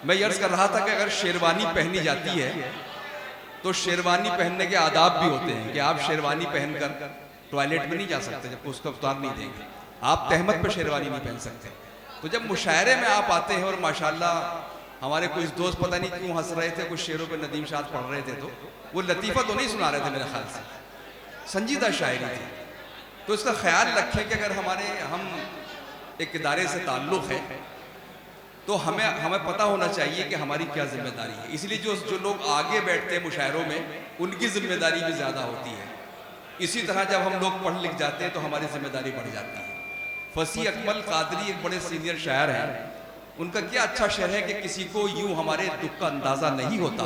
मैं ये अर्ज कर रहा था कि अगर शेरवानी पहनी जाती है तो शेरवानी पहनने के आदाब भी होते हैं कि आप शेरवानी पहनकर टॉयलेट में नहीं जा सकते जब उसका अवतार नहीं देंगे। आप तहमत पर शेरवानी नहीं पहन सकते। तो जब मुशायरे में आप आते हैं और माशाल्लाह हमारे कुछ दोस्त पता नहीं क्यों हंस रहे थे, कुछ शेरों पे नदीम शाद पढ़ रहे थे, तो वो लतीफ़ा तो नहीं सुना रहे थे, मेरे ख्याल से संजीदा शायरी थी। तो इसका ख्याल रखें कि अगर हम एक इदारे से ताल्लुक़ है तो हमें पता होना चाहिए कि हमारी क्या जिम्मेदारी है। इसलिए जो लोग आगे बैठते हैं मुशायरों में उनकी जिम्मेदारी भी ज़्यादा होती है। इसी तरह जब हम लोग पढ़ लिख जाते हैं तो हमारी जिम्मेदारी बढ़ जाती है। फसी अकमल कादरी एक बड़े सीनियर शायर हैं, उनका क्या अच्छा शेर है कि किसी को यूं हमारे दुख का अंदाज़ा नहीं होता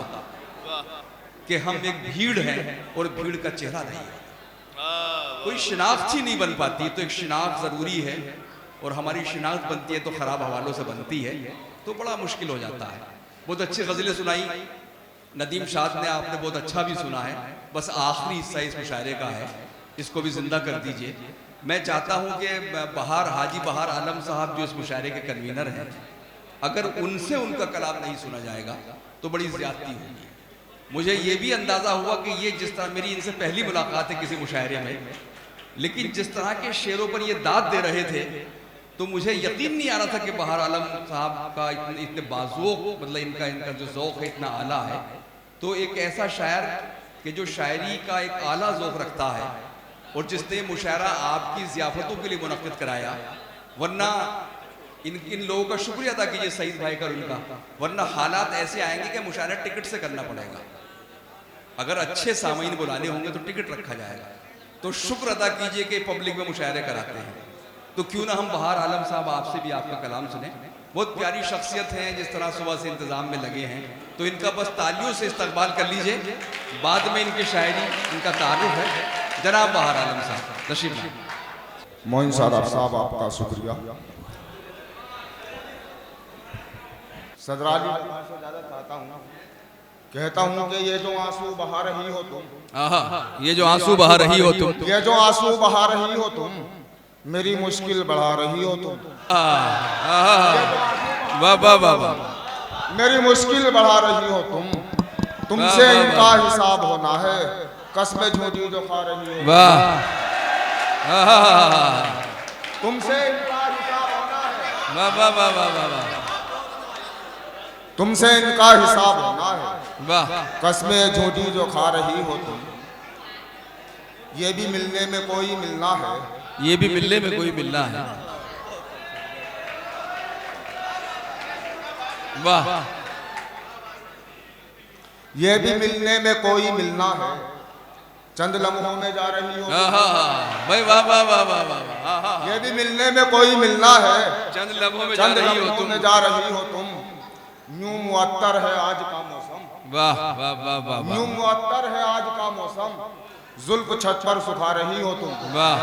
कि हम एक भीड़ हैं और भीड़ का चेहरा नहीं है। कोई शिनाख्त ही नहीं बन पाती, तो एक शिनाख्त ज़रूरी है और हमारी शिनाख्त बनती है तो ख़राब हवालों से बनती है, तो बड़ा मुश्किल हो जाता है। बहुत अच्छी गज़लें सुनाई नदीम शाद ने, आपने बहुत अच्छा भी सुना है। बस आखिरी हिस्सा इस मुशायरे का है, इसको भी ज़िंदा कर दीजिए। मैं चाहता हूँ कि हाजी बहार आलम साहब जो इस मुशायरे के कन्वीनर हैं, अगर उनसे उनका कलाम नहीं सुना जाएगा तो बड़ी ज़्यादती होगी। मुझे ये भी अंदाज़ा हुआ कि ये जिस तरह मेरी इनसे पहली मुलाकात है किसी मुशायरे में, लेकिन जिस तरह के शेरों पर ये दाद दे रहे थे तो मुझे यकीन नहीं आ रहा था कि बहार आलम साहब का इतने बाज़ोक, मतलब इनका जो ज़ौक़ है इतना आला है। तो एक ऐसा शायर कि जो शायरी का एक आला ज़ौक़ रखता है और जिसने मुशायरा आपकी ज़ियाफ़तों के लिए मुनक़्क़िद कराया, वरना इन लोगों का शुक्रिया अदा कीजिए सईद भाई का, उनका, वरना हालात ऐसे आएंगे कि मुशायरा टिकट से करना पड़ेगा। अगर अच्छे सामीन बुलाने होंगे तो टिकट रखा जाएगा। तो शुक्र अदा कीजिए कि पब्लिक में मुशायरे कराते हैं। तो क्यों ना हम बहार आलम साहब आपसे भी आपका कलाम सुने। बहुत प्यारी शख्सियत हैं, जिस तरह सुबह से इंतज़ाम में लगे हैं, तो इनका बस तालियों से इस्तकबाल कर लीजिए। बाद में इनकी शायरी, इनका तारुफ है। जनाब बहार आलम साहब तशरीफ लाएं। मोइन साहब आपका शुक्रिया। सदराली से ज़्यादा कहता हूँ कि ये जो आंसू बहा रही हो तुम, ये जो आंसू बहा रही हो तुम, ये जो आंसू बहा रही हो तुम, मेरी मुश्किल बढ़ा रही हो तुम। वाह वाह वाह वाह, मेरी मुश्किल बढ़ा रही हो तुम, तुमसे इनका हिसाब होना है, कसमें झूठी जो खा रही हो। वाह, तुमसे इनका हिसाब होना है। वाह वाह वाह वाह वाह वाह, तुमसे इनका हिसाब होना है, वाह, कसमें झूठी जो खा रही हो तुम। ये भी मिलने में कोई मिलना है, ये भी मिलने में कोई मिलना है। वाह, ये भी मिलने में कोई मिलना है, चंद लम्हों में जा रही हो। भाई वाह वाह वाह वाह वाह, ये भी मिलने में कोई मिलना है, चंद लम्हों में चंद लम्हों में जा रही हो तुम। यूं मुअत्तर है आज का मौसम। वाह वाह वाह वाह, यूं मुअत्तर है आज का मौसम, जुल्फ छत पर सुखा रही हो तुम। वाह,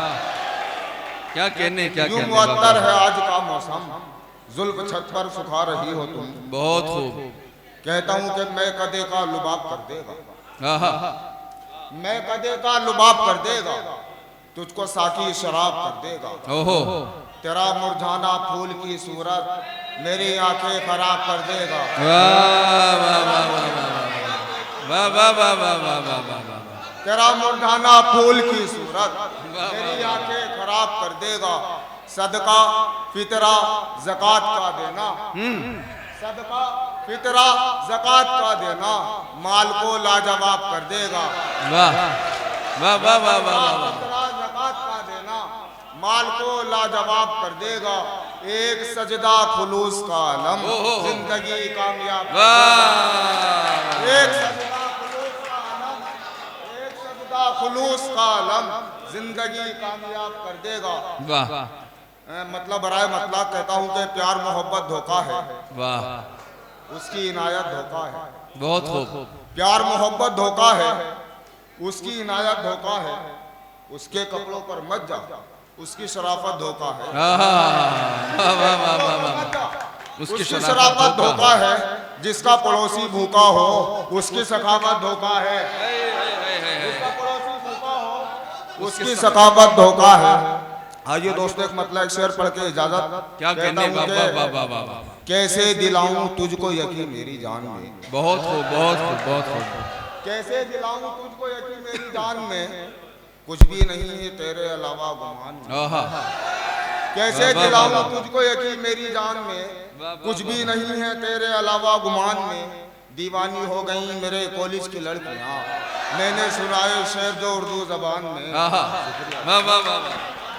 क्या कहने, क्या यूं कहने। मुअत्तर है आज का मौसम, जुल्फ छत पर सुखा रही हो तुम। बहुत खूब। कहता हूँ कि मैं कदे का लुबाब कर देगा, मैं कदे का लुबाब कर देगा, तुझको साकी शराब कर देगा। ओहो, तेरा मुरझाना फूल की सूरत मेरी आंखें खराब कर देगा। वाह वाह वाह वाह वाह वाह वाह वाह वाह वाह, तेरा मुरझाना फूल की सूरत मेरी आंखें खराब कर देगा। सदका फितरा ज़कात का देना, सदका फितरा ज़कात का देना, माल को लाजवाब कर देगा। वाह वाह वाह वाह वाह, फितरा ज़कात का देना, माल को लाजवाब कर देगा। एक सजदा खुलूस का आलम, जिंदगी कामयाब। एक सजदा खुलूस का आलम, एक सजदा खुलूस का आलम, जिंदगी कामयाब कर देगा। वाह, मतलब बराए मतलब कहता हूँ कि प्यार मोहब्बत धोखा है, वाह, उसकी इनायत धोखा है। बहुत खूब। प्यार मोहब्बत धोखा है, उसकी इनायत धोखा है। उसके कपड़ों पर मत जा, उसकी शराफत धोखा है। उसकी शराफत धोखा है। जिसका पड़ोसी भूखा हो उसकी सखावत धोखा है। जिसका पड़ोसी भूखा हो उसकी सखावत धोखा है। आइए दोस्तों, एक मतलब एक शेर पढ़ के इजाजत। क्या कहने, बाबा बाबा बाबा। कैसे दिलाऊं तुझको यकीन मेरी जान में, बहुत खूब, बहुत खूब, बहुत खूब। कैसे दिलाऊं तुझको यकीन मेरी जान में, कुछ भी नहीं है तेरे अलावा गुमान में। आहा, कैसे वाह, वाह, दिलाऊं वाह, वाह। तुझको यकीन मेरी जान में, कुछ भी नहीं है तेरे अलावा गुमान में। दीवानी हो गई मेरे कॉलेज की लड़कियां, मैंने सुनाए शेर जो उर्दू जबान में। आहा, वाह वाह वाह वाह।